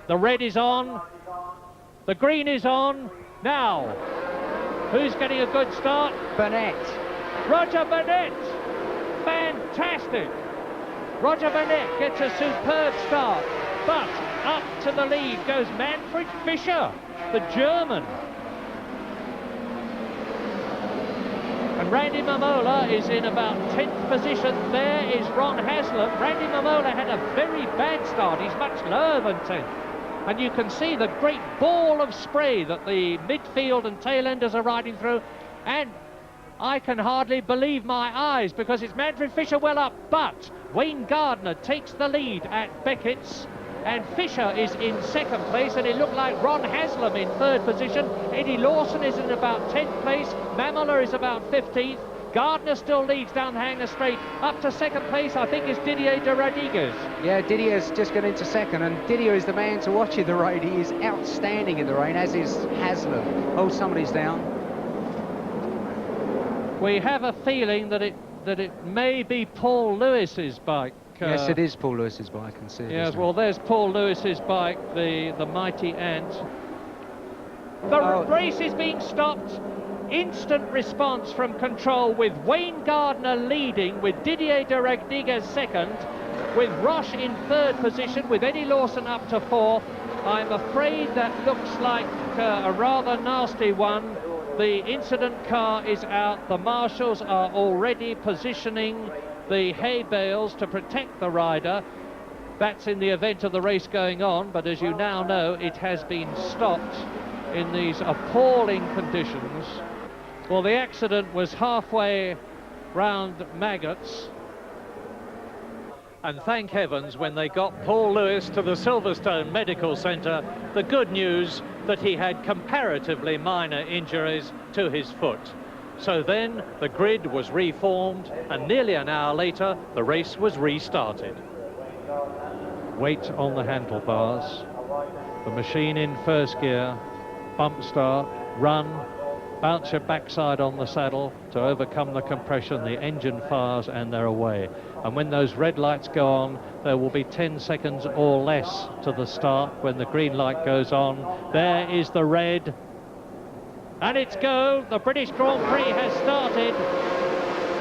The red is on. The green is on. Now, who's getting a good start? Burnett. Roger Burnett. Fantastic. Roger Burnett gets a superb start. But up to the lead goes Manfred Fischer, the German. And Randy Mamola is in about 10th position. There is Ron Haslam. Randy Mamola had a very bad start. He's much lower than 10th. And you can see the great ball of spray that the midfield and tail-enders are riding through. And I can hardly believe my eyes, because it's Manfred Fischer well up. But Wayne Gardner takes the lead at Beckett's. And Fischer is in second place, and it looked like Ron Haslam in third position. Eddie Lawson is in about 10th place. Mamola is about 15th. Gardner still leads down the Hangar Straight. Up to second place, I think, is Didier de Rodriguez. Yeah, Didier's just got into second, and Didier is the man to watch in the rain. He is outstanding in the rain, as is Haslam. Oh, somebody's down. We have a feeling that it may be Paul Lewis's bike. Yes, it is Paul Lewis's bike, I can see it. Yes, well, there's Paul Lewis's bike, the Mighty Ant. The race is being stopped. Instant response from control, with Wayne Gardner leading, with Didier de Rodriguez second, with Roche in third position, with Eddie Lawson up to 4th. I'm afraid that looks like a rather nasty one. The incident car is out. The marshals are already positioning the hay bales to protect the rider. That's in the event of the race going on, but as you now know, it has been stopped in these appalling conditions. Well, the accident was halfway round Maggots, and thank heavens when they got Paul Lewis to the Silverstone Medical Centre, the good news that he had comparatively minor injuries to his foot. So then the grid was reformed, and nearly an hour later the race was restarted. Weight on the handlebars, the machine in first gear, bump start, run, bounce your backside on the saddle to overcome the compression, the engine fires, and they're away. And when those red lights go on, there will be 10 seconds or less to the start. When the green light goes on, there is the red. And it's go. The British Grand Prix has started.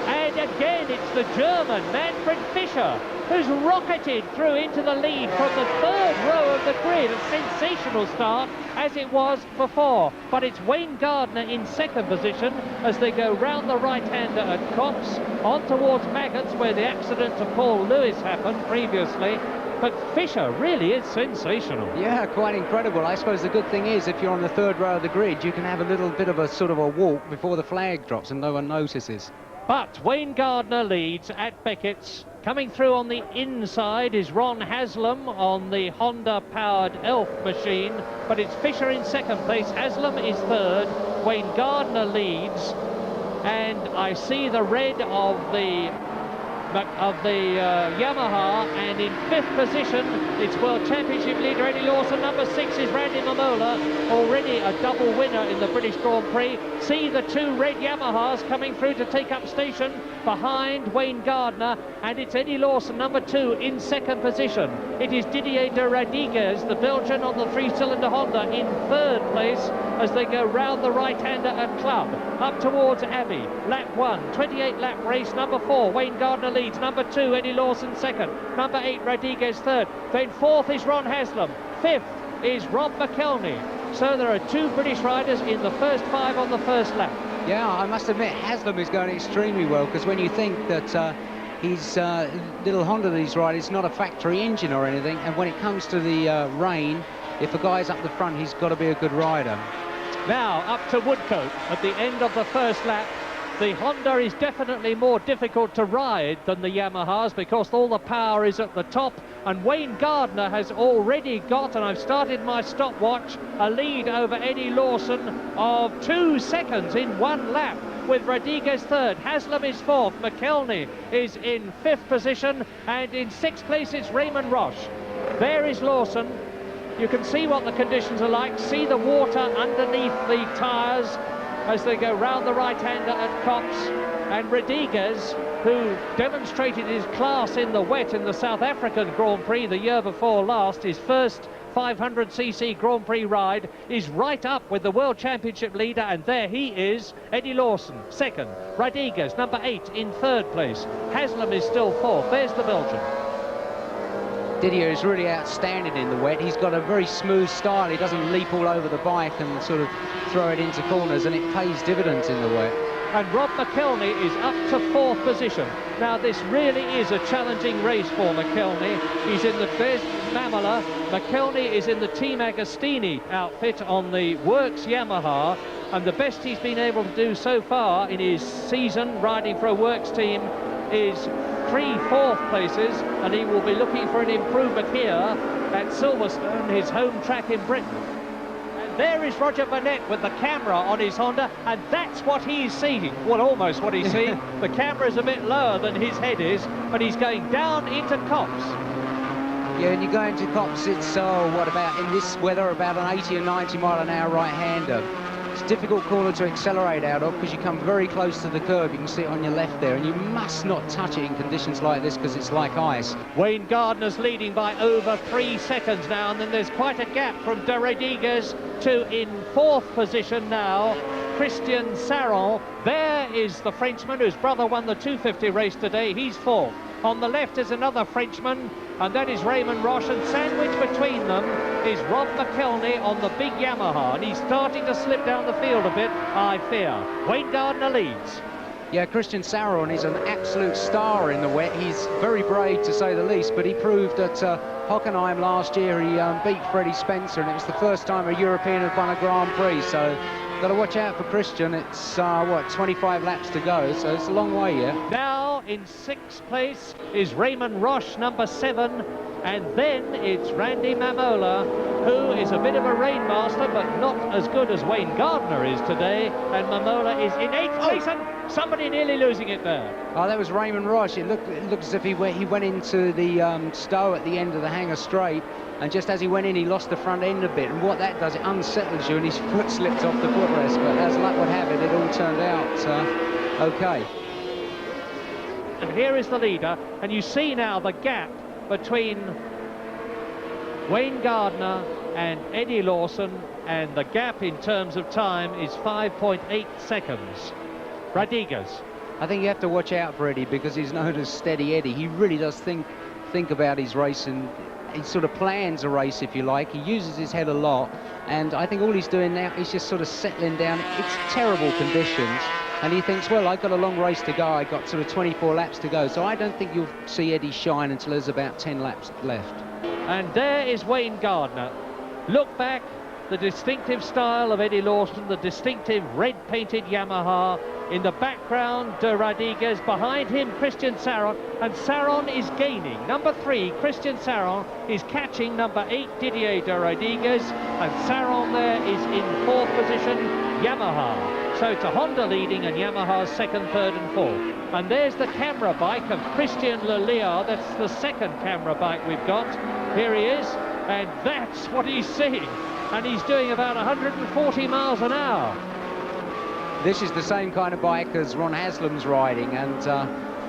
And again, it's the German, Manfred Fischer, who's rocketed through into the lead from the third row of the grid. A sensational start, as it was before. But it's Wayne Gardner in second position as they go round the right-hander at Copse, on towards Maggots, where the accident to Paul Lewis happened previously. But Fischer really is sensational. Yeah, quite incredible. I suppose the good thing is, if you're on the third row of the grid, you can have a little bit of a sort of a walk before the flag drops and no one notices. But Wayne Gardner leads at Beckett's. Coming through on the inside is Ron Haslam on the Honda-powered Elf machine, but it's Fischer in second place. Haslam is third. Wayne Gardner leads, and I see the red of the Yamaha, and in fifth position it's World Championship leader Eddie Lawson. Number 6 is Randy Mamola, already a double winner in the British Grand Prix. See the 2 red Yamahas coming through to take up station behind Wayne Gardner, and it's Eddie Lawson, number 2, in second position. It is Didier de Rodriguez, the Belgian on the 3-cylinder Honda, in third place as they go round the right-hander at Club, up towards Abbey. Lap 1, 28-lap race. Number 4, Wayne Gardner leads. Number 2, Eddie Lawson second. Number 8, Rodriguez third. Then fourth is Ron Haslam. Fifth is Rob McElhenney. So there are 2 British riders in the first 5 on the first lap. Yeah, I must admit, Haslam is going extremely well, because when you think that his little Honda that he's riding is not a factory engine or anything, and when it comes to the rain, if a guy's up the front, he's got to be a good rider. Now up to Woodcote at the end of the first lap. The Honda is definitely more difficult to ride than the Yamahas, because all the power is at the top, and Wayne Gardner has already got, and I've started my stopwatch, a lead over Eddie Lawson of 2 seconds in 1 lap, with Rodriguez third. Haslam is fourth. McElhenney is in 5th position, and in 6th place it's Raymond Roche. There is Lawson. You can see what the conditions are like. See the water underneath the tyres as they go round the right-hander at Copse. And Rodriguez, who demonstrated his class in the wet in the South African Grand Prix the year before last, is first 500cc Grand Prix ride, is right up with the World Championship leader, and there he is, Eddie Lawson, second. Rodriguez, number 8, in third place. Haslam is still fourth. There's the Belgian. Didier is really outstanding in the wet. He's got a very smooth style. He doesn't leap all over the bike and sort of throw it into corners, and it pays dividends in the wet. And Rob McElhenney is up to fourth position. Now, this really is a challenging race for McElhenney. He's in the best Mamola. McElhenney is in the Team Agostini outfit on the Works Yamaha, and the best he's been able to do so far in his season riding for a Works team is 3 fourth places, and he will be looking for an improvement here at Silverstone, his home track in Britain. And there is Roger Burnett with the camera on his Honda, and that's what he's seeing. Well, almost what he's seeing. The camera is a bit lower than his head is, but he's going down into Copse. Yeah, and you go into Copse, it's, what about, in this weather, about an 80 or 90 mile an hour right-hander. It's a difficult corner to accelerate out of because you come very close to the curb. You can see it on your left there, and you must not touch it in conditions like this because it's like ice. Wayne Gardner's leading by over 3 seconds now, and then there's quite a gap from De Rodriguez to in fourth position now, Christian Saron. There is the Frenchman whose brother won the 250 race today. He's fourth. On the left is another Frenchman, and that is Raymond Roche, and sandwiched between them is Rob McElhenney on the big Yamaha, and he's starting to slip down the field a bit, I fear. Wayne Gardner leads. Yeah, Christian Saron is an absolute star in the wet. He's very brave, to say the least, but he proved at Hockenheim last year. He beat Freddie Spencer, and it was the first time a European had won a Grand Prix, so got to watch out for Christian. It's, 25 laps to go, so it's a long way yet. Now in 6th place is Raymond Roche, number 7, and then it's Randy Mamola, who is a bit of a rainmaster, but not as good as Wayne Gardner is today, and Mamola is in 8th place, and somebody nearly losing it there. Oh, that was Raymond Roche. It looked as if he went into the stow at the end of the Hanger Straight, and just as he went in, he lost the front end a bit, and what that does, it unsettles you, and his foot slipped off the footrest, but as luck would have it, it all turned out okay. And here is the leader, and you see now the gap between Wayne Gardner and Eddie Lawson, and the gap in terms of time is 5.8 seconds. Rodriguez. I think you have to watch out for Eddie because he's known as Steady Eddie. He really does think about his race, and he sort of plans a race, if you like. He uses his head a lot, and I think all he's doing now is just sort of settling down. It's terrible conditions, and he thinks, well, I've got a long race to go. I've got sort of 24 laps to go, so I don't think you'll see Eddie shine until there's about 10 laps left. And there is Wayne Gardner. Look back, the distinctive style of Eddie Lawson, the distinctive red-painted Yamaha. In the background, De Rodriguez. Behind him, Christian Saron, and Saron is gaining. Number 3, Christian Saron, is catching number 8, Didier De Rodriguez, and Saron there is in 4th position, Yamaha. So it's a Honda leading, and Yamaha's 2nd, 3rd and 4th. And there's the camera bike of Christian Leliard. That's the 2nd camera bike we've got. Here he is, and that's what he's seeing. And he's doing about 140 miles an hour. This is the same kind of bike as Ron Haslam's riding, and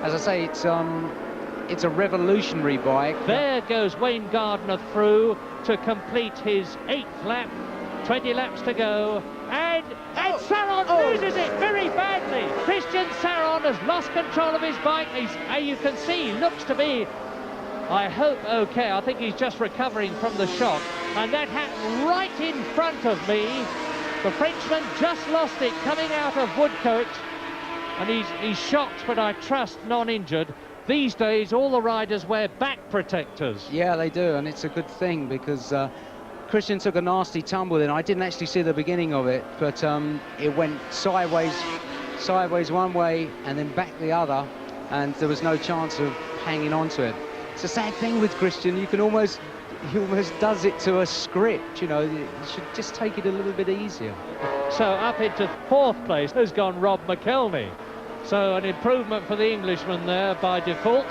as I say, it's a revolutionary bike. There goes Wayne Gardner through to complete his 8th lap. 20 laps to go, and Saron loses it very badly. Christian Saron has lost control of his bike. You can see, looks to be, I hope, okay. I think he's just recovering from the shock, and that happened right in front of me. The Frenchman just lost it coming out of Woodcote, and he's shocked, but I trust non-injured. These days, all the riders wear back protectors. Yeah, they do, and it's a good thing because Christian took a nasty tumble then. I didn't actually see the beginning of it, but it went sideways one way and then back the other, and there was no chance of hanging on to it. It's a sad thing with Christian. He almost does it to a script, you know. You should just take it a little bit easier. So up into 4th place has gone Rob McElhenney. So an improvement for the Englishman there by default.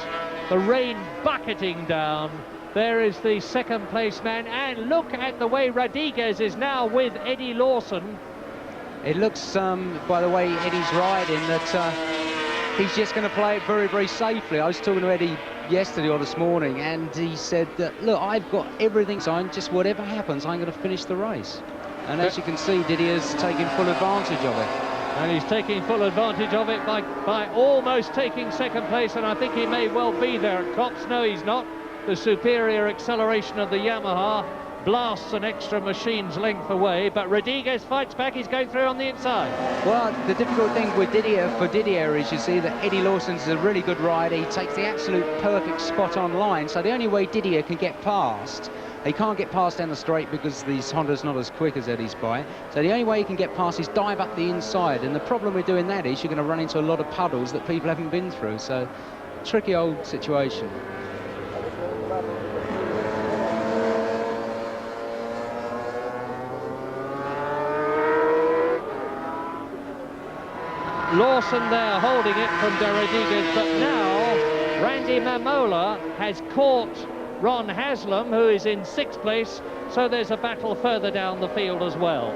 The rain bucketing down. There is the 2nd place man, and look at the way Rodriguez is now with Eddie Lawson. It looks, by the way Eddie's riding, that he's just going to play it very, very safely. I was talking to Eddie yesterday or this morning, and he said that, look, I've got everything signed, just whatever happens, I'm going to finish the race. And as you can see, Didier's taking full advantage of it. And he's taking full advantage of it by almost taking second place, and I think he may well be there at Copse. No, he's not. The superior acceleration of the Yamaha blasts an extra machine's length away, but Rodriguez fights back. He's going through on the inside. Well, the difficult thing with Didier is, you see, that Eddie Lawson's a really good rider. He takes the absolute perfect spot on line, so the only way Didier can get past, he can't get past down the straight because this Honda's not as quick as Eddie's bike. So the only way he can get past is dive up the inside, and the problem with doing that is you're going to run into a lot of puddles that people haven't been through. So tricky old situation. Lawson there holding it from De Rodriguez, but now Randy Mamola has caught Ron Haslam, who is in 6th place, so there's a battle further down the field as well.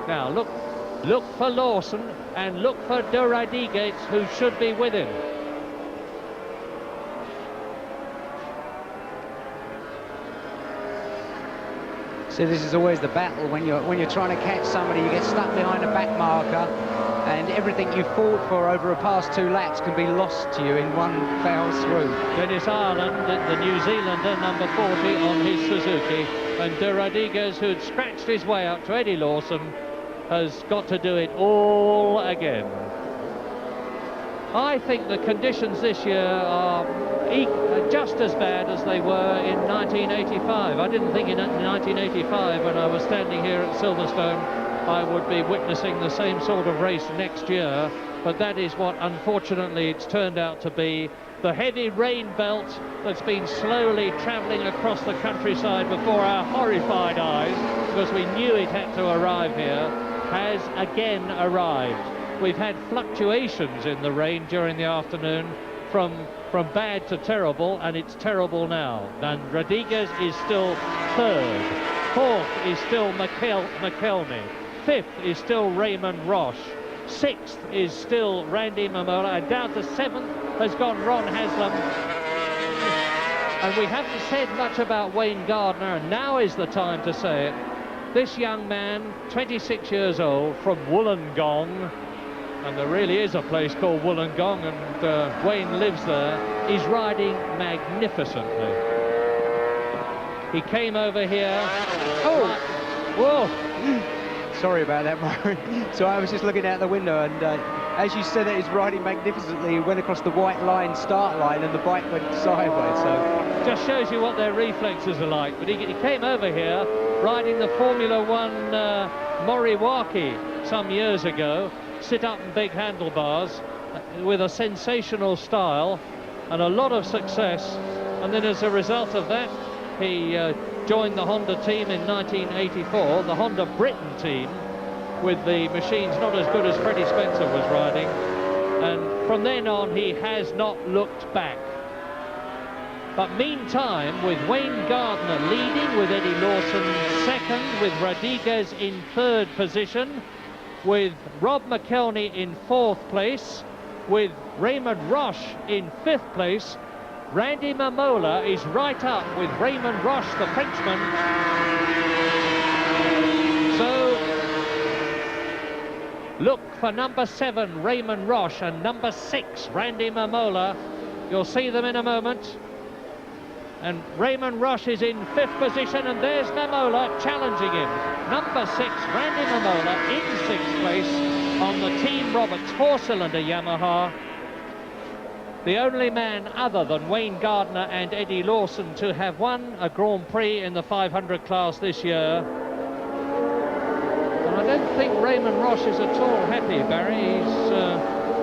Now look for Lawson and look for De Rodriguez, who should be with him. So this is always the battle when you're trying to catch somebody. You get stuck behind a back marker, and everything you fought for over a past 2 laps can be lost to you in one foul swoop. Dennis Ireland, the New Zealander, number 40 on his Suzuki, and De Rodriguez, who'd scratched his way up to Eddie Lawson, has got to do it all again. I think the conditions this year are just as bad as they were in 1985. I didn't think in 1985, when I was standing here at Silverstone, I would be witnessing the same sort of race next year, but that is what unfortunately it's turned out to be. The heavy rain belt that's been slowly travelling across the countryside before our horrified eyes, because we knew it had to arrive here, has again arrived. We've had fluctuations in the rain during the afternoon from bad to terrible, and it's terrible now. And Rodriguez is still 3rd. 4th is still McElney. 5th is still Raymond Roche. 6th is still Randy Mamola, and down to 7th has gone Ron Haslam. And we haven't said much about Wayne Gardner, and now is the time to say it. This young man, 26 years old, from Wollongong, and there really is a place called Wollongong, and Wayne lives there, is riding magnificently. He came over here. Oh! Whoa! Sorry about that, Murray. So I was just looking out the window, and as you said, he's riding magnificently. He went across the white line, start line, and the bike went sideways. So just shows you what their reflexes are like. But he came over here riding the Formula One Moriwaki some years ago, sit up in big handlebars, with a sensational style and a lot of success. And then as a result of that, he joined the Honda team in 1984, the Honda Britain team, with the machines not as good as Freddie Spencer was riding. And from then on, he has not looked back. But meantime, with Wayne Gardner leading, with Eddie Lawson 2nd, with Rodriguez in 3rd position, with Rob McElney in 4th place, with Raymond Roche in 5th place, Randy Mamola is right up with Raymond Roche, the Frenchman. So look for number 7, Raymond Roche, and number 6, Randy Mamola. You'll see them in a moment. And Raymond Roche is in 5th position, and there's Mamola challenging him. Number 6, Randy Mamola, in 6th place on the Team Roberts 4-cylinder Yamaha. The only man other than Wayne Gardner and Eddie Lawson to have won a Grand Prix in the 500 class this year. And I don't think Raymond Roche is at all happy, Barry.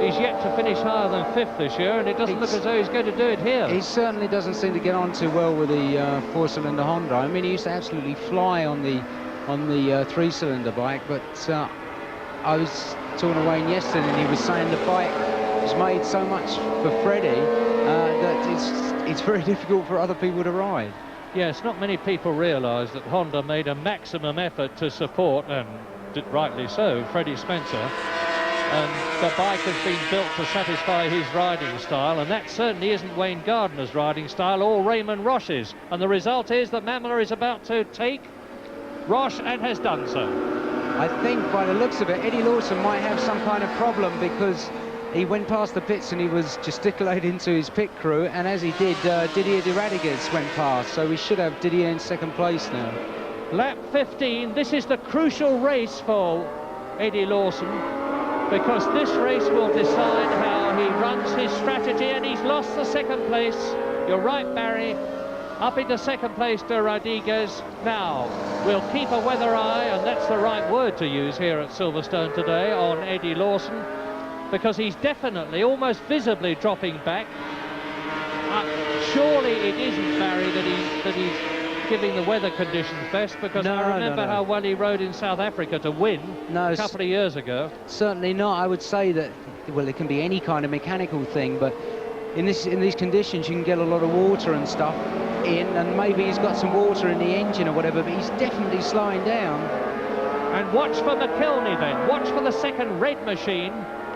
He's yet to finish higher than 5th this year, and it doesn't look as though he's going to do it here. He certainly doesn't seem to get on too well with the 4-cylinder Honda. I mean, he used to absolutely fly on the 3-cylinder bike, but I was talking to Wayne yesterday, and he was saying the bike was made so much for Freddie that it's very difficult for other people to ride. Yes, not many people realise that Honda made a maximum effort to support, and rightly so, Freddie Spencer. And the bike has been built to satisfy his riding style, and that certainly isn't Wayne Gardner's riding style or Raymond Roche's. And the result is that Mamela is about to take Roche and has done so. I think by the looks of it, Eddie Lawson might have some kind of problem, because he went past the pits and he was gesticulating to his pit crew, and as he did, Didier de Radiguez went past, so we should have Didier in second place now. Lap 15, this is the crucial race for Eddie Lawson, because this race will decide how he runs his strategy, and he's lost the second place. You're right, Barry. Up into second place to Rodriguez. Now, we'll keep a weather eye, and that's the right word to use here at Silverstone today, on Eddie Lawson, because he's definitely, almost visibly dropping back. Surely it isn't, Barry, that he's giving the weather conditions best, because I remember how well he rode in South Africa to win a couple of years ago. Certainly not. I would say that, well, it can be any kind of mechanical thing, but in these conditions you can get a lot of water and stuff in, and maybe he's got some water in the engine or whatever, but he's definitely slowing down. And watch for McKelney then. Watch for the second red machine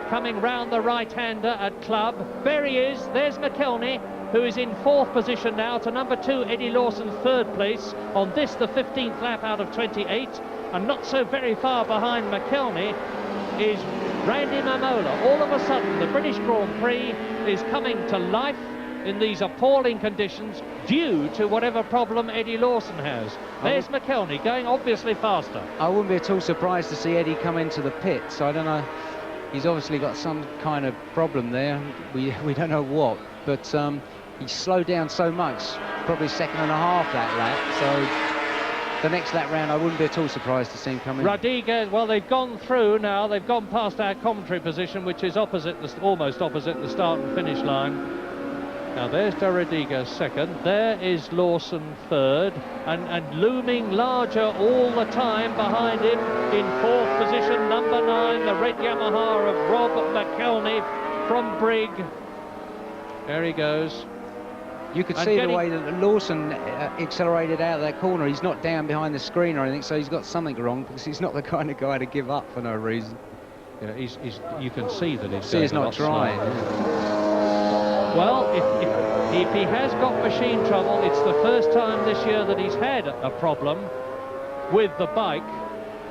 coming round the right-hander at Club. There he is. There's McKelney, who is in fourth position now to number 2 Eddie Lawson, third place on this, the 15th lap out of 28. And not so very far behind McKelney is Randy Mamola. All of a sudden the British Grand Prix is coming to life in these appalling conditions due to whatever problem Eddie Lawson has. There's McKelney going obviously faster. I wouldn't be at all surprised to see Eddie come into the pits. I don't know, he's obviously got some kind of problem there. We don't know what, but he slowed down so much, probably second and a half that lap, so the next lap round I wouldn't be at all surprised to see him come in. Rodriguez, well, they've gone through now, they've gone past our commentary position, which is almost opposite the start and finish line. Now there's de Rodriguez second, there is Lawson third, and looming larger all the time behind him in fourth position, number 9, the red Yamaha of Rob McKelney from Brig. There he goes. You could see the way that Lawson accelerated out of that corner. He's not down behind the screen or anything, so he's got something wrong, because he's not the kind of guy to give up for no reason. Yeah, you can see that he's not trying. Well, if he has got machine trouble, it's the first time this year that he's had a problem with the bike,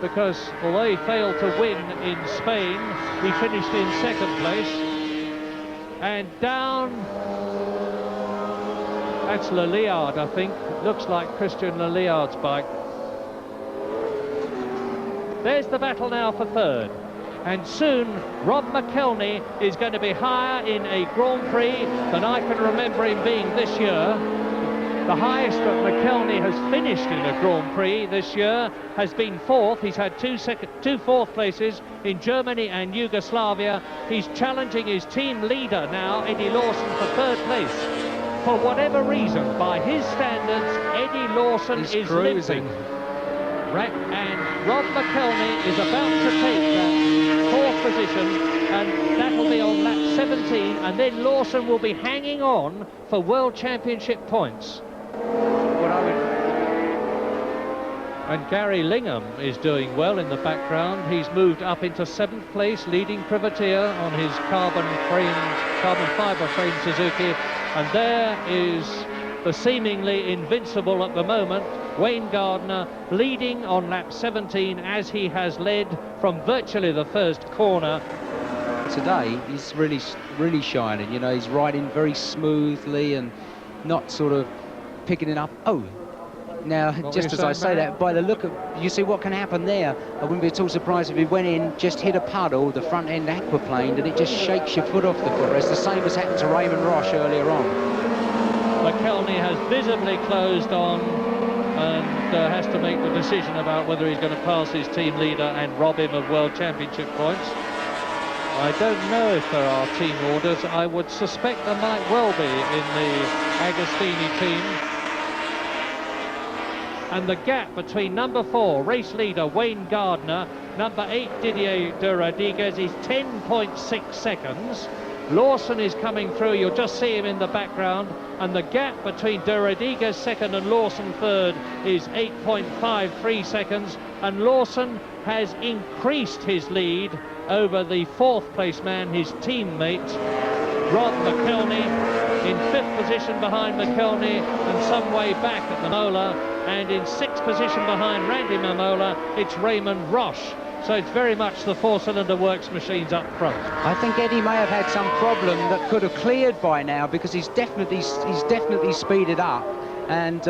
because although he failed to win in Spain, he finished in second place. And down, that's Leliard, I think. Looks like Christian Leliard's bike. There's the battle now for third. And soon, Rob McKelney is going to be higher in a Grand Prix than I can remember him being this year. The highest that McKelney has finished in a Grand Prix this year has been fourth. He's had two fourth places in Germany and Yugoslavia. He's challenging his team leader now, Eddie Lawson, for third place. For whatever reason, by his standards, Eddie Lawson is limping. Right, and Rob McKelney is about to take that fourth position, and that'll be on lap 17, and then Lawson will be hanging on for World Championship points. And Gary Lingham is doing well in the background. He's moved up into 7th place, leading Privateer on his carbon fibre frame Suzuki. And there is the seemingly invincible at the moment, Wayne Gardner, leading on lap 17, as he has led from virtually the first corner. Today he's really shining. You know, he's riding very smoothly and not sort of picking it up. Oh, now just as I say that, by the look of, you see what can happen there. I wouldn't be at all surprised if he went in, just hit a puddle, the front end aquaplaned, and it just shakes your foot off the footrest. The same as happened to Raymond Roche earlier on. McKelney has visibly closed on and has to make the decision about whether he's going to pass his team leader and rob him of World Championship points. I don't know if there are team orders. I would suspect there might well be in the Agostini team. And the gap between number 4, race leader Wayne Gardner, number 8, Didier de Radiguez, is 10.6 seconds. Lawson is coming through. You'll just see him in the background. And the gap between De Rodriguez second and Lawson third is 8.53 seconds. And Lawson has increased his lead over the fourth place man, his teammate, Rod McElney, in fifth position behind McElney and some way back at Mamola. And in sixth position behind Randy Mamola, it's Raymond Roche. So it's very much the four-cylinder works machines up front. I think Eddie may have had some problem that could have cleared by now, because he's definitely speeded up and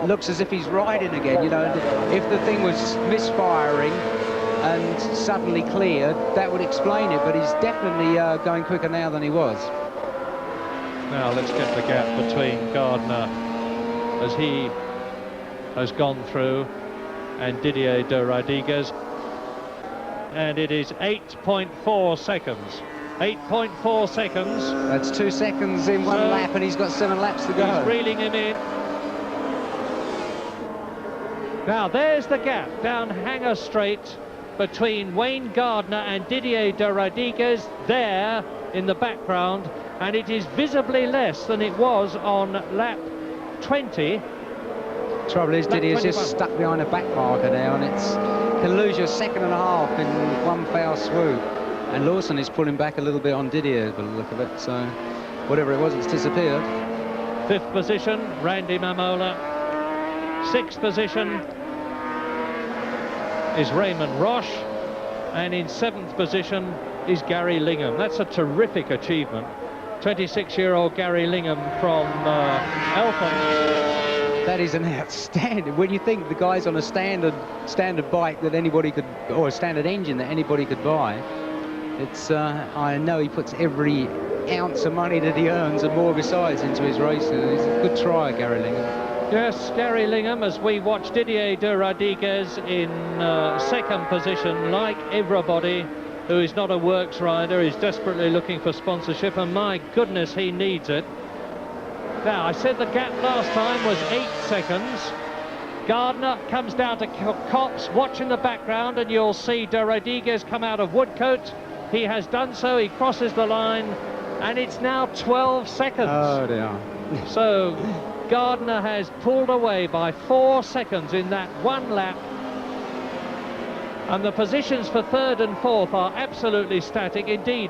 looks as if he's riding again. You know, if the thing was misfiring and suddenly cleared, that would explain it, but he's definitely going quicker now than he was. Now let's get the gap between Gardner as he has gone through and Didier de Rodriguez, and it is 8.4 seconds. 8.4 seconds. That's 2 seconds in one lap, and he's got 7 laps to go. He's reeling him in. Now there's the gap down Hanger Straight between Wayne Gardner and Didier de Rodriguez there in the background, and it is visibly less than it was on lap 20. Trouble is, Didier's just stuck behind a back marker now, and it's can lose your 2.5 seconds in one foul swoop. And Lawson is pulling back a little bit on Didier by the look of it, so whatever it was, it's disappeared. Fifth position, Randy Mamola. Sixth position is Raymond Roche, and in seventh position is Gary Lingham. That's a terrific achievement. 26-year-old Gary Lingham from Alphons. That is an outstanding. When you think the guy's on a standard bike that anybody could, or a standard engine that anybody could buy, it's I know he puts every ounce of money that he earns and more besides into his racing. He's a good try, Gary Lingham. Yes, Gary Lingham, as we watch Didier de Rodriguez in second position, like everybody who is not a works rider, is desperately looking for sponsorship, and my goodness, he needs it. Now, I said the gap last time was 8 seconds. Gardner comes down to Copse, watching the background, and you'll see de Rodriguez come out of Woodcote. He has done so, he crosses the line, and it's now 12 seconds. Oh dear. So Gardner has pulled away by 4 seconds in that one lap, and the positions for third and fourth are absolutely static. Indeed,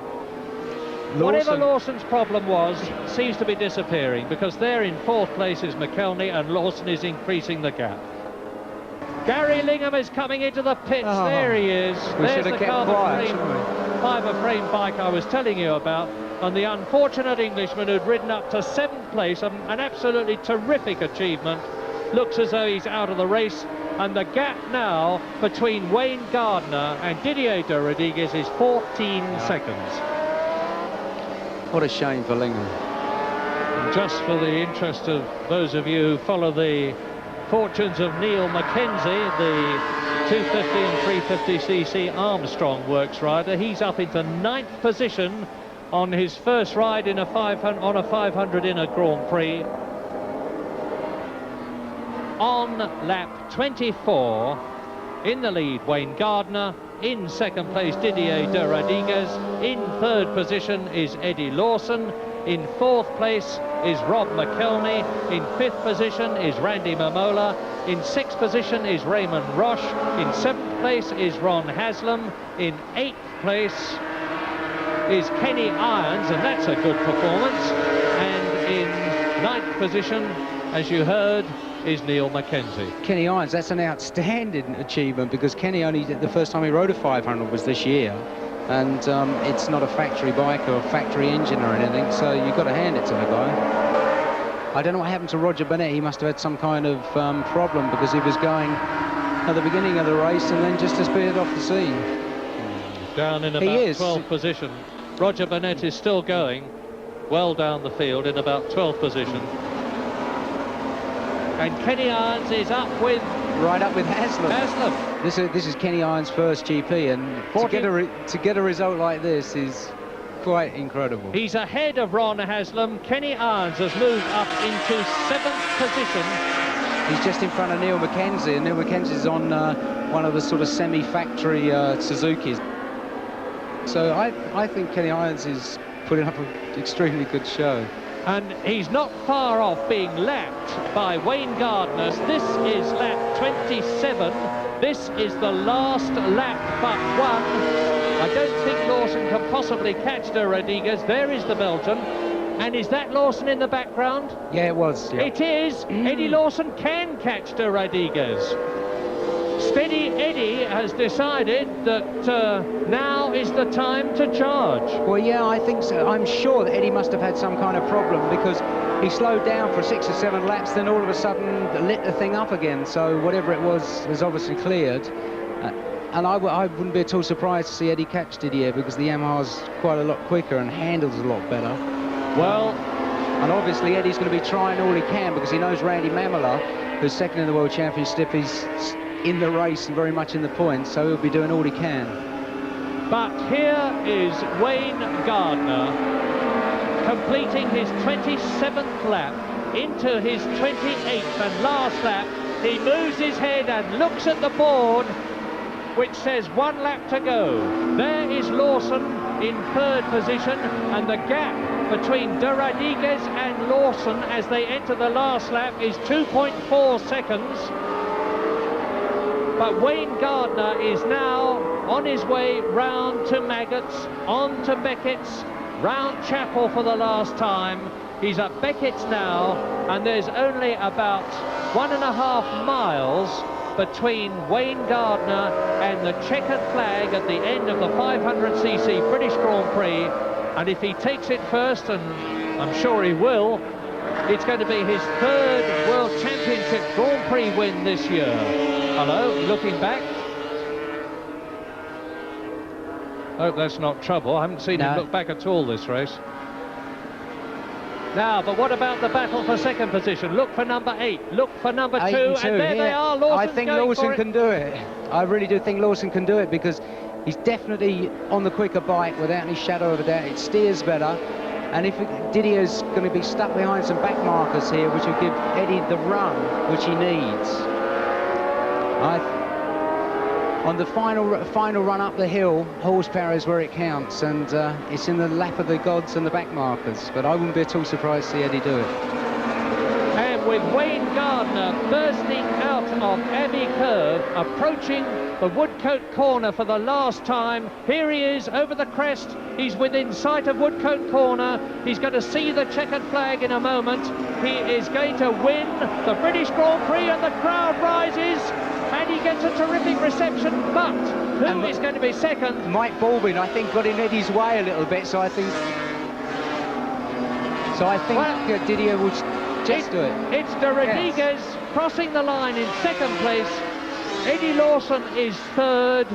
whatever Lawson's problem was seems to be disappearing, because there in fourth place is McElney, and Lawson is increasing the gap. Gary Lingham is coming into the pits. Oh, there he is. There's the carbon fibre frame bike I was telling you about, and the unfortunate Englishman who'd ridden up to seventh place, an absolutely terrific achievement, looks as though he's out of the race. And the gap now between Wayne Gardner and Didier de Rodriguez is 14 seconds. What a shame for Lingham. And just for the interest of those of you who follow the fortunes of Neil Mackenzie, the 250 and 350cc Armstrong works rider, he's up into 9th position on his first ride in a 500 in a Grand Prix. On lap 24, in the lead Wayne Gardner, in second place Didier de Rodriguez, in third position is Eddie Lawson, in fourth place is Rob McElney, in fifth position is Randy Mamola, in sixth position is Raymond Roche, in seventh place is Ron Haslam, in eighth place is Kenny Irons, and that's a good performance, and in ninth position, as you heard, is Neil Mackenzie. Kenny Irons, that's an outstanding achievement, because Kenny the first time he rode a 500 was this year, and it's not a factory bike or a factory engine or anything, so you've got to hand it to the guy. I don't know what happened to Roger Burnett. He must have had some kind of problem, because he was going at the beginning of the race and then just disappeared off the scene. Down in about 12th position. Roger Burnett is still going well down the field in about 12th position. And Kenny Irons is up with... Right up with Haslam. This is Kenny Irons' first GP, and to get a result like this is quite incredible. He's ahead of Ron Haslam. Kenny Irons has moved up into 7th position. He's just in front of Neil Mackenzie, and Neil Mackenzie's on one of the sort of semi-factory Suzukis. So I think Kenny Irons is putting up an extremely good show. And he's not far off being lapped by Wayne Gardner. This is lap 27. This is the last lap but one. I don't think Lawson can possibly catch De Rodriguez. There is the Belgian. And is that Lawson in the background? Yeah, it was. Yeah. It is. Eddie Lawson can catch De Rodriguez. Steady Eddie has decided that now is the time to charge. Well, yeah, I think so. I'm sure that Eddie must have had some kind of problem, because he slowed down for 6 or 7 laps, then all of a sudden lit the thing up again. So whatever it was obviously cleared. And I wouldn't be at all surprised to see Eddie catch Didier, because the Yamaha's quite a lot quicker and handles a lot better. Well, and obviously Eddie's going to be trying all he can, because he knows Randy Mamola, who's second in the World Championship, is in the race and very much in the points, so he'll be doing all he can. But here is Wayne Gardner completing his 27th lap into his 28th and last lap. He moves his head and looks at the board, which says 1 lap to go. There is Lawson in 3rd position, and the gap between De Rodriguez and Lawson as they enter the last lap is 2.4 seconds. But Wayne Gardner is now on his way round to Maggots, on to Beckett's, round Chapel for the last time. He's at Beckett's now, and there's only about 1.5 miles between Wayne Gardner and the checkered flag at the end of the 500cc British Grand Prix. And if he takes it first, and I'm sure he will, it's going to be his 3rd World Championship Grand Prix win this year. Hello, looking back. Hope that's not trouble. I haven't seen him look back at all this race. Now, but what about the battle for 2nd position? Look for number 8, look for number 2, and there they are. I think Lawson can do it. I really do think Lawson can do it, because he's definitely on the quicker bike without any shadow of a doubt. It steers better. And if Didier's going to be stuck behind some back markers here, which will give Eddie the run which he needs. On the final run up the hill, horsepower is where it counts, and it's in the lap of the gods and the back markers. But I wouldn't be at all surprised to see Eddie do it. And with Wayne Gardner bursting out of Abbey Curve, approaching the Woodcote corner for the last time. Here he is over the crest. He's within sight of Woodcote corner. He's going to see the checkered flag in a moment. He is going to win the British Grand Prix, and the crowd rises, and he gets a terrific reception. But who is going to be second? Mike Balbin, I think, got in Eddie's way a little bit, so I think well, Didier will just do it. It's De Rodriguez crossing the line in 2nd place. Eddie Lawson is 3rd.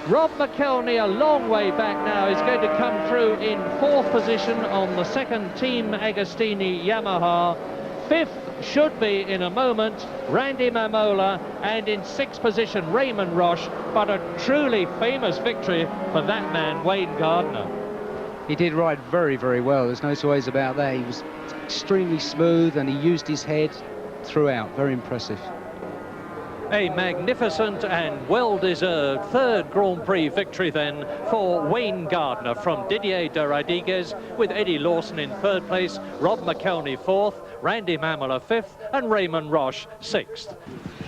Rob McElhenney, a long way back now, is going to come through in 4th position on the 2nd Team Agostini Yamaha. 5th should be in a moment Randy Mamola, and in 6th position Raymond Roche. But a truly famous victory for that man, Wayne Gardner. He did ride very, very well. There's no two ways about that. He was extremely smooth, and he used his head throughout. Very impressive. A magnificent and well-deserved 3rd Grand Prix victory then for Wayne Gardner from Didier De Rodriguez, with Eddie Lawson in 3rd place, Rob McElhenney 4th, Randy Mamola 5th, and Raymond Roche 6th.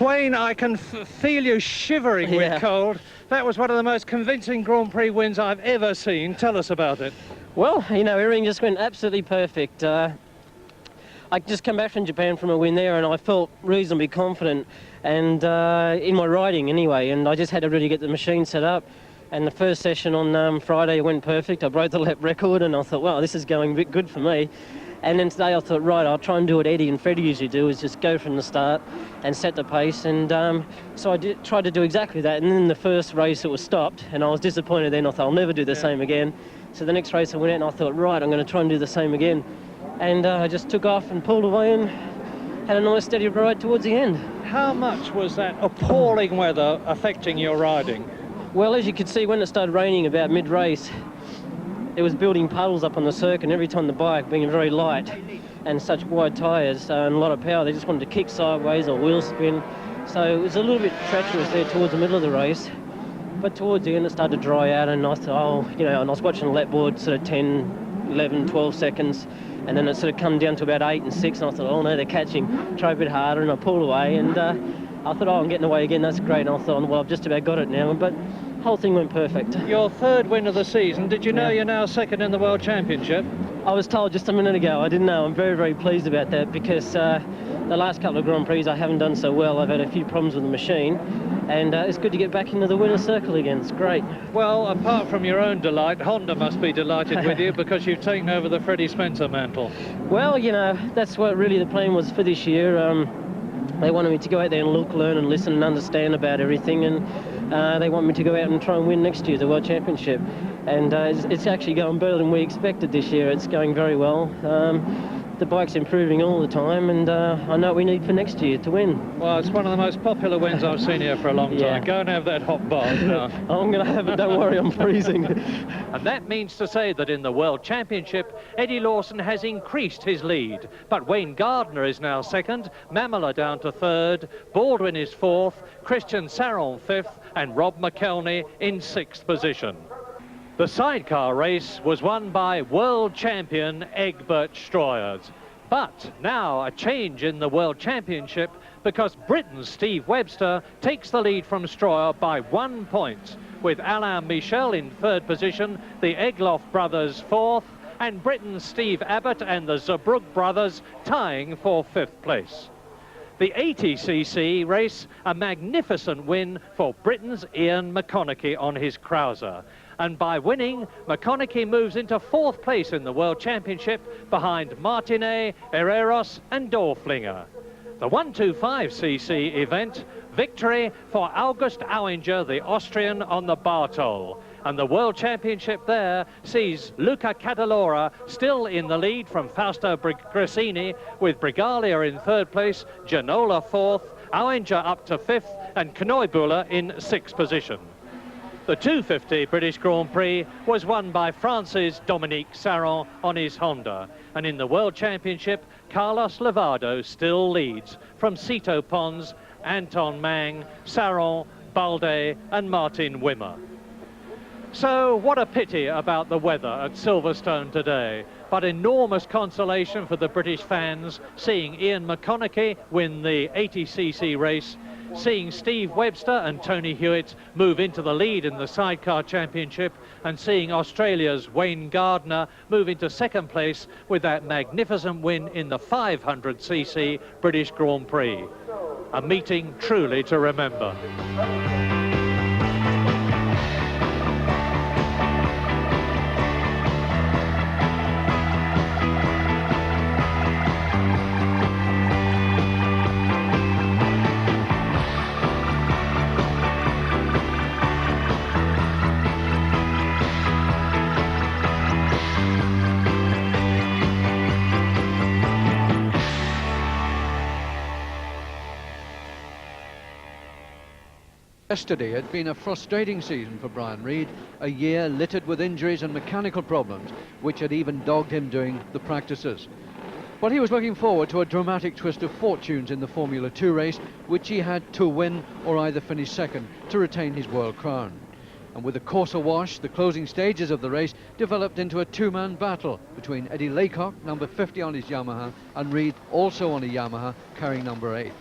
Wayne, I can feel you shivering with cold. That was one of the most convincing Grand Prix wins I've ever seen. Tell us about it. Well, you know, everything just went absolutely perfect. I just came back from Japan from a win there, and I felt reasonably confident, and in my riding anyway, and I just had to really get the machine set up. And the first session on Friday went perfect. I broke the lap record, and I thought, wow, this is going a bit good for me. And then today I thought, right, I'll try and do what Eddie and Freddie usually do, is just go from the start and set the pace. And so I tried to do exactly that. And then the first race it was stopped, and I was disappointed then. I thought, I'll never do the same again. So the next race I went out and I thought, right, I'm going to try and do the same again. And I just took off and pulled away and had a nice steady ride towards the end. How much was that appalling weather affecting your riding? Well, as you could see, when it started raining about mid-race, it was building puddles up on the circuit, and every time the bike, being very light and such wide tyres and a lot of power, they just wanted to kick sideways or wheel spin. So it was a little bit treacherous there towards the middle of the race. But towards the end, it started to dry out, and I thought, oh, you know, and I was watching the lap board sort of 10, 11, 12 seconds. And then it sort of come down to about 8 and 6, and I thought, oh no, they're catching. Try a bit harder, and I pulled away, and I thought, oh, I'm getting away again, that's great. And I thought, well, I've just about got it now, but the whole thing went perfect. Your third win of the season. Did you know you're now second in the World Championship? I was told just a minute ago. I didn't know. I'm very, very pleased about that, because the last couple of Grand Prix I haven't done so well. I've had a few problems with the machine, and it's good to get back into the winner's circle again. It's great. Well, apart from your own delight, Honda must be delighted with you, because you've taken over the Freddie Spencer mantle. Well, you know, that's what really the plan was for this year. They wanted me to go out there and look, learn and listen and understand about everything, and they want me to go out and try and win next year, the World Championship. And it's actually going better than we expected this year. It's going very well. The bike's improving all the time, and I know what we need for next year to win. Well, it's one of the most popular wins I've seen here for a long time. Go and have that hot bath now. I'm going to have it, don't worry, I'm freezing. And that means to say that in the World Championship, Eddie Lawson has increased his lead. But Wayne Gardner is now second, Mamela down to third, Baldwin is fourth, Christian Saron fifth, and Rob McElney in sixth position. The sidecar race was won by world champion Egbert Stroyers. But now a change in the World Championship, because Britain's Steve Webster takes the lead from Stroyer by 1 point, with Alain Michel in third position, the Egloff brothers fourth, and Britain's Steve Abbott and the Zabrug brothers tying for fifth place. The 80cc race, a magnificent win for Britain's Ian McConaughey on his Cruiser. And by winning, McConaughey moves into fourth place in the World Championship behind Martinet, Herreros and Dorflinger. The 125cc event, victory for August Auinger, the Austrian, on the Bartol. And the World Championship there sees Luca Cadalora still in the lead from Fausto Grissini, with Brigalia in third place, Ginola fourth, Auinger up to fifth, and Knoibüller in sixth position. The 250 British Grand Prix was won by France's Dominique Saron on his Honda. And in the World Championship, Carlos Levado still leads from Cito Pons, Anton Mang, Saron, Balde and Martin Wimmer. So what a pity about the weather at Silverstone today, but enormous consolation for the British fans seeing Ian McConaughey win the 80cc race, seeing Steve Webster and Tony Hewitt move into the lead in the Sidecar Championship, and seeing Australia's Wayne Gardner move into second place with that magnificent win in the 500cc British Grand Prix. A meeting truly to remember. Yesterday had been a frustrating season for Brian Reid, a year littered with injuries and mechanical problems, which had even dogged him during the practices. But he was looking forward to a dramatic twist of fortunes in the Formula 2 race, which he had to win or either finish second to retain his world crown. And with the course awash, the closing stages of the race developed into a two-man battle between Eddie Laycock, number 50 on his Yamaha, and Reid, also on a Yamaha, carrying number 8.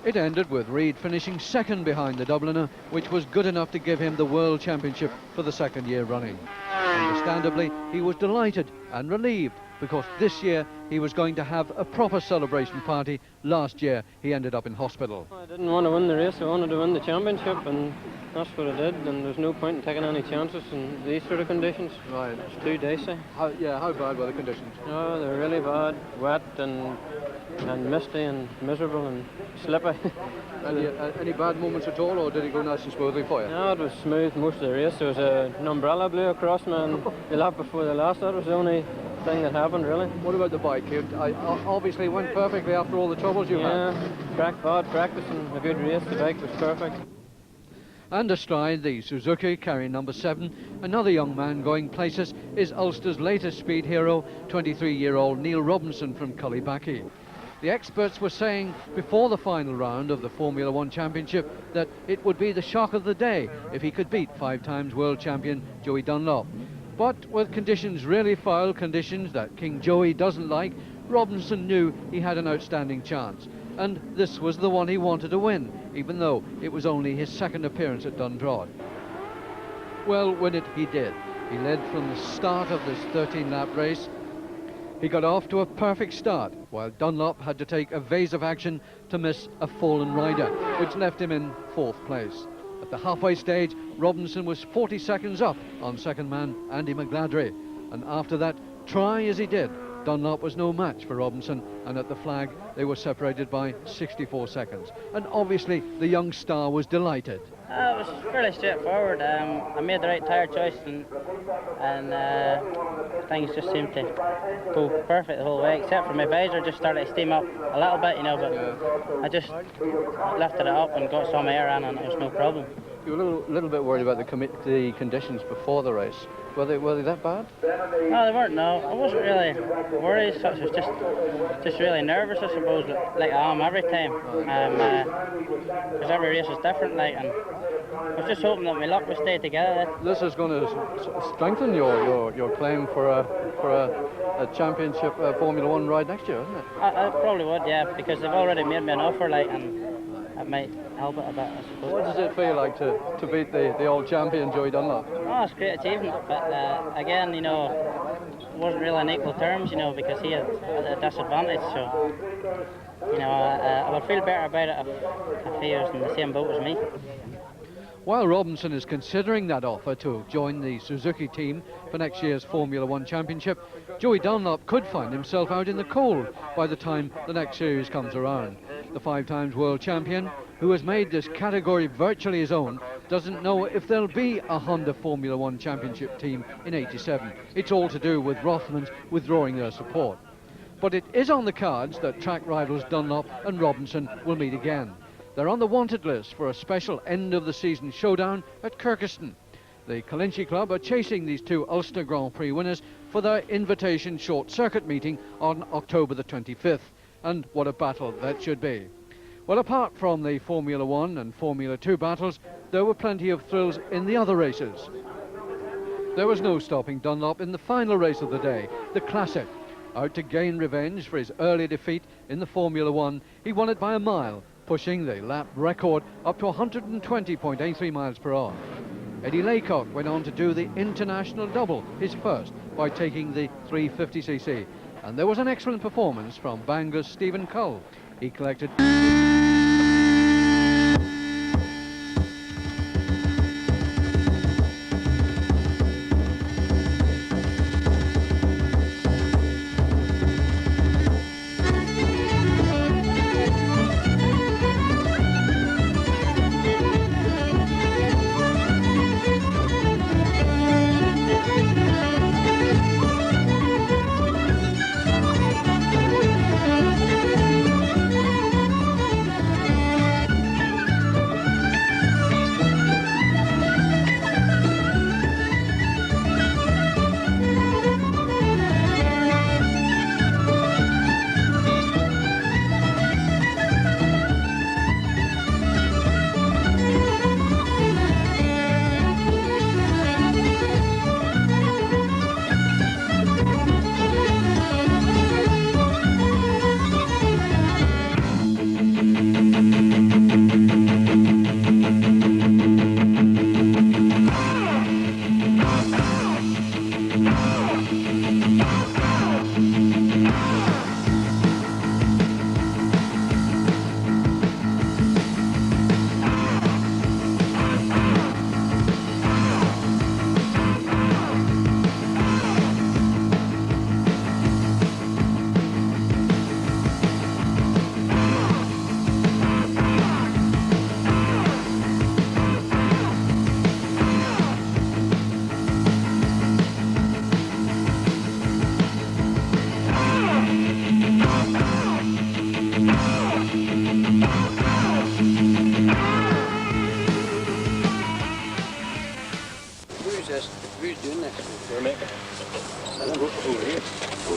It ended with Reid finishing second behind the Dubliner, which was good enough to give him the World Championship for the second year running. Understandably, he was delighted and relieved, because this year he was going to have a proper celebration party. Last year he ended up in hospital. I didn't want to win the race, I wanted to win the championship, and that's what I did, and there's no point in taking any chances in these sort of conditions. Right. It's too dicey. How bad were the conditions? Oh, they're really bad, wet and misty and miserable and slippy. Any bad moments at all, or did it go nice and smoothly for you? No, it was smooth most of the race. There was an umbrella blew across me and the lap before the last. That was the only thing that happened, really. What about the bike? It obviously went perfectly after all the troubles you had. Yeah, hard practice and a good race. The bike was perfect. And astride the Suzuki, carrying number 7, another young man going places is Ulster's latest speed hero, 23-year-old Neil Robinson from Cullybackey. The experts were saying before the final round of the Formula 1 Championship that it would be the shock of the day if he could beat 5 times world champion Joey Dunlop. But with conditions really foul, conditions that King Joey doesn't like, Robinson knew he had an outstanding chance. And this was the one he wanted to win, even though it was only his second appearance at Dundrod. Well, win it he did. He led from the start of this 13-lap race. He got off to a perfect start, while Dunlop had to take evasive action to miss a fallen rider, which left him in 4th place. At the halfway stage, Robinson was 40 seconds up on second man Andy McGladry, and after that, try as he did, Dunlop was no match for Robinson, and at the flag they were separated by 64 seconds. And obviously the young star was delighted. It was fairly straightforward. I made the right tyre choice, and things just seemed to go perfect the whole way, except for my visor just started to steam up a little bit, you know, but I just lifted it up and got some air in, and it was no problem. You were a little bit worried about the conditions before the race. Were they that bad? No, they weren't, no. I wasn't really worried, so I was just really nervous, I suppose, like I am every time. Because every race is different, like, and I was just hoping that my luck would stay together. This is going to strengthen your claim for a championship Formula One ride next year, isn't it? I probably would, yeah, because they've already made me an offer, like, and it might help it a bit, I suppose. What does it feel like to beat the old champion Joey Dunlop? Oh, it's a great achievement, but again, you know, it wasn't really on equal terms, you know, because he had a disadvantage, so, you know, I would feel better about it if he was in the same boat as me. While Robinson is considering that offer to join the Suzuki team for next year's Formula One Championship, Joey Dunlop could find himself out in the cold by the time the next series comes around. The 5-time world champion, who has made this category virtually his own, doesn't know if there'll be a Honda Formula One Championship team in '87. It's all to do with Rothmans withdrawing their support. But it is on the cards that track rivals Dunlop and Robinson will meet again. They're on the wanted list for a special end-of-the-season showdown at Kirkeston. The Kalinchi Club are chasing these two Ulster Grand Prix winners for their invitation short-circuit meeting on October the 25th. And what a battle that should be. Well, apart from the Formula One and Formula 2 battles, there were plenty of thrills in the other races. There was no stopping Dunlop in the final race of the day, the Classic. Out to gain revenge for his early defeat in the Formula One, he won it by a mile, pushing the lap record up to 120.83 miles per hour. Eddie Laycock went on to do the international double, his first, by taking the 350cc. And there was an excellent performance from Bangor's Stephen Cull. He collected...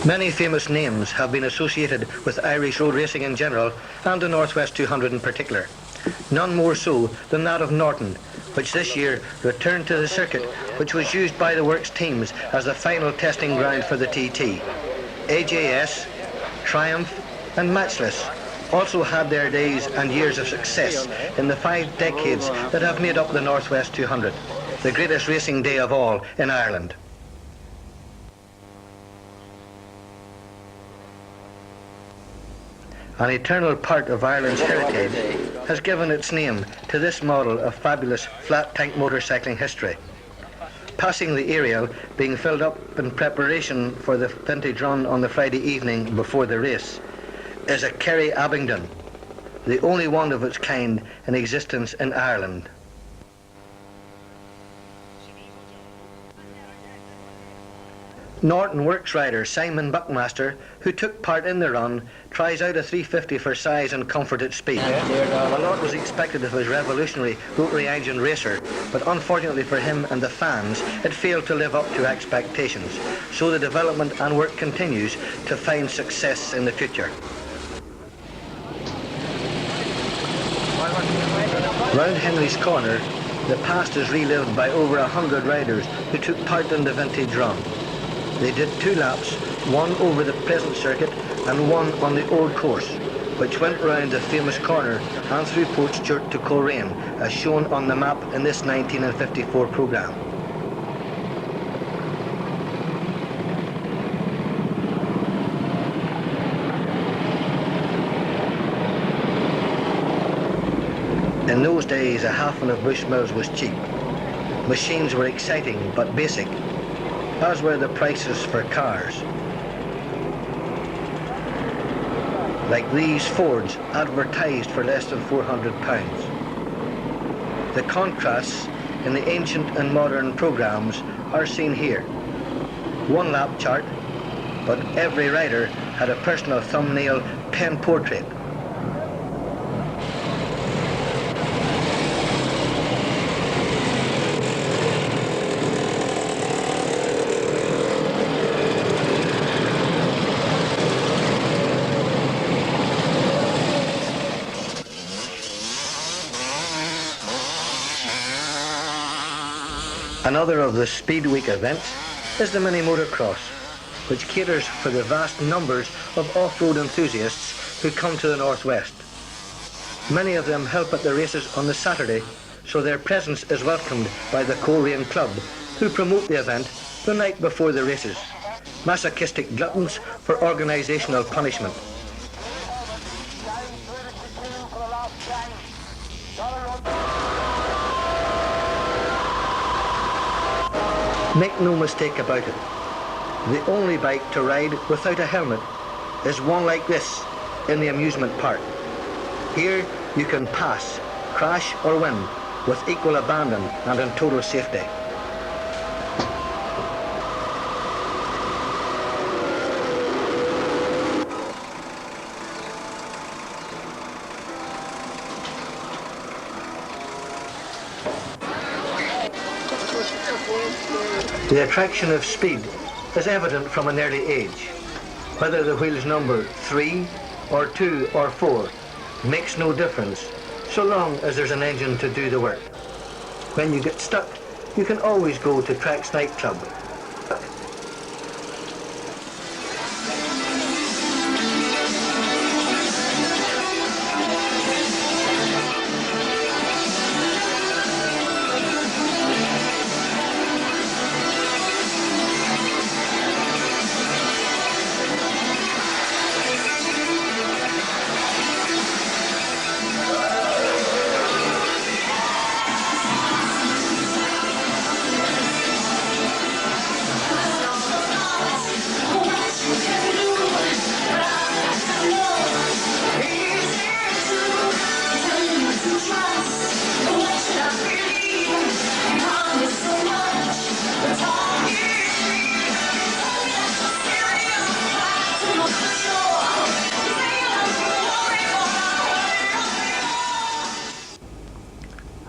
Many famous names have been associated with Irish road racing in general and the Northwest 200 in particular. None more so than that of Norton, which this year returned to the circuit, which was used by the works teams as the final testing ground for the TT. AJS, Triumph and Matchless also had their days and years of success in the 5 decades that have made up the Northwest 200, the greatest racing day of all in Ireland. An eternal part of Ireland's heritage has given its name to this model of fabulous flat tank motorcycling history. Passing the Ariel, being filled up in preparation for the vintage run on the Friday evening before the race, is a Kerry Abingdon, the only one of its kind in existence in Ireland. Norton Works rider Simon Buckmaster, who took part in the run, tries out a 350 for size and comfort at speed. A lot was expected of his revolutionary rotary engine racer, but unfortunately for him and the fans, it failed to live up to expectations. So the development and work continues to find success in the future. Round Henry's Corner, the past is relived by over 100 riders who took part in the vintage run. They did 2 laps, one over the present circuit and one on the old course, which went round the famous corner and through Portstewart to Coleraine, as shown on the map in this 1954 programme. In those days, a halfing of Bushmills was cheap. Machines were exciting but basic, as were the prices for cars. Like these Fords advertised for less than £400. The contrasts in the ancient and modern programmes are seen here. 1 lap chart, but every rider had a personal thumbnail pen portrait. Another of the Speed Week events is the Mini Motocross, which caters for the vast numbers of off-road enthusiasts who come to the Northwest. Many of them help at the races on the Saturday, so their presence is welcomed by the Coleraine Club, who promote the event the night before the races. Masochistic gluttons for organisational punishment. Make no mistake about it, the only bike to ride without a helmet is one like this in the amusement park. Here you can pass, crash or win with equal abandon and in total safety. The attraction of speed is evident from an early age. Whether the wheel's number 3 or 2 or 4 makes no difference, so long as there's an engine to do the work. When you get stuck, you can always go to Tracks Nightclub.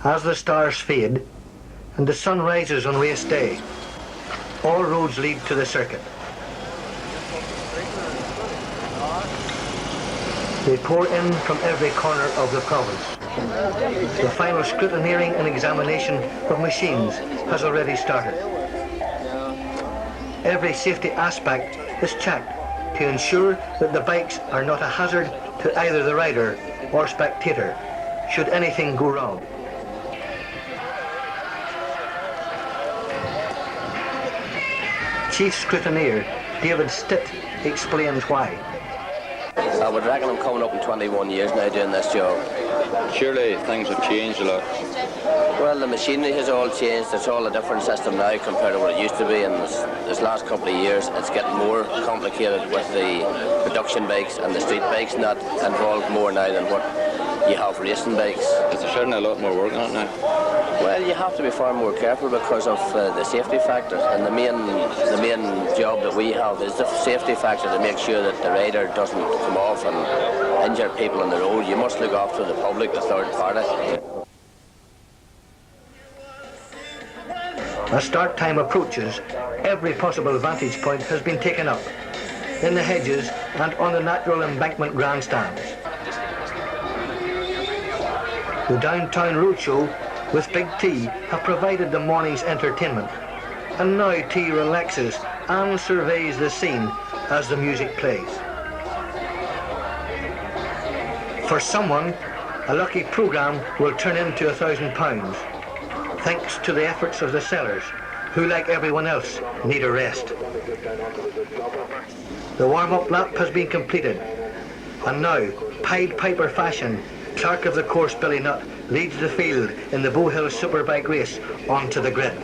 As the stars fade and the sun rises on race day, all roads lead to the circuit. They pour in from every corner of the province. The final scrutineering and examination of machines has already started. Every safety aspect is checked to ensure that the bikes are not a hazard to either the rider or spectator, should anything go wrong. Chief Scrutineer David Stitt explains why. I would reckon I'm coming up in 21 years now doing this job. Surely things have changed a lot. Well, the machinery has all changed. It's all a different system now compared to what it used to be, and this last couple of years it's getting more complicated with the production bikes and the street bikes not involved more now than what you have racing bikes. Is there certainly a lot more work on it now? Well, you have to be far more careful because of the safety factor, and the main job that we have is the safety factor to make sure that the rider doesn't come off and injure people on the road. You must look after the public, the third party. As start time approaches, every possible vantage point has been taken up, in the hedges and on the natural embankment grandstands. The Downtown Roadshow with Big T have provided the morning's entertainment, and now T relaxes and surveys the scene as the music plays. For someone, a lucky programme will turn into £1,000, thanks to the efforts of the sellers, who, like everyone else, need a rest. The warm-up lap has been completed, and now, Pied Piper fashion, clerk of the course Billy Nutt leads the field in the Bow Hill Superbike race onto the grid.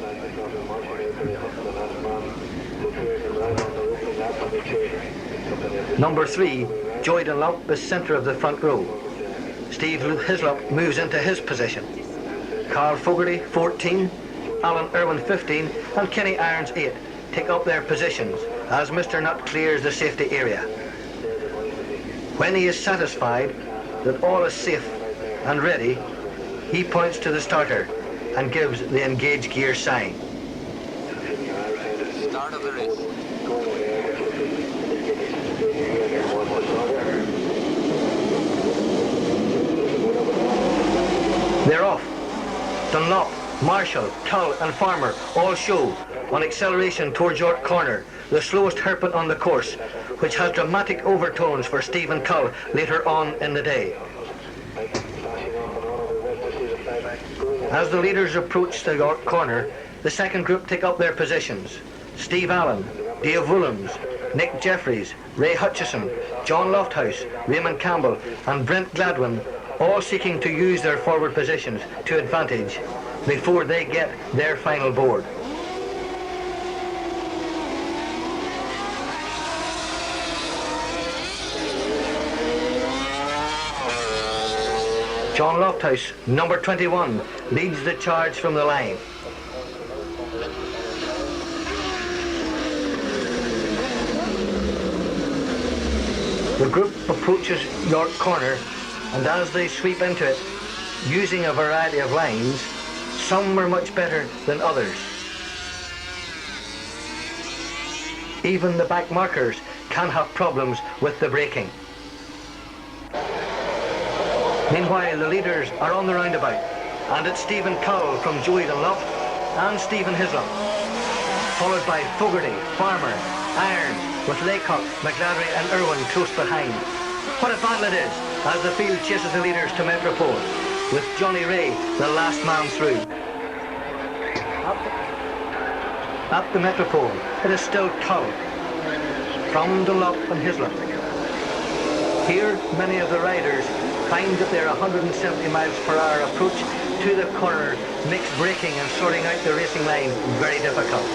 Number 3, Joy Dunlop, is centre of the front row. Steve Hislop moves into his position. Carl Fogarty, 14, Alan Irwin, 15, and Kenny Irons, 8, take up their positions as Mr. Nutt clears the safety area. When he is satisfied that all is safe and ready, he points to the starter and gives the engage gear sign. Start of the race. They're off. Dunlop, Marshall, Tull and Farmer all show on acceleration towards York Corner, the slowest hairpin on the course, which has dramatic overtones for Stephen Tull later on in the day. As the leaders approach the York Corner, the second group take up their positions. Steve Allen, Dave Willems, Nick Jeffries, Ray Hutchison, John Lofthouse, Raymond Campbell and Brent Gladwin, all seeking to use their forward positions to advantage before they get their final board. John Lofthouse, number 21, leads the charge from the line. The group approaches York Corner, and as they sweep into it, using a variety of lines, some are much better than others. Even the back markers can have problems with the braking. Meanwhile, the leaders are on the roundabout, and it's Stephen Tull from Joey Dunlop and Stephen Hislop, followed by Fogarty, Farmer, Irons, with Laycock, McGladry and Irwin close behind. What a battle it is as the field chases the leaders to Metropole, with Johnny Ray the last man through. At the Metropole, it is still Tull from Dunlop and Hislop. Here, many of the riders find that their 170 miles per hour approach to the corner makes braking and sorting out the racing line very difficult.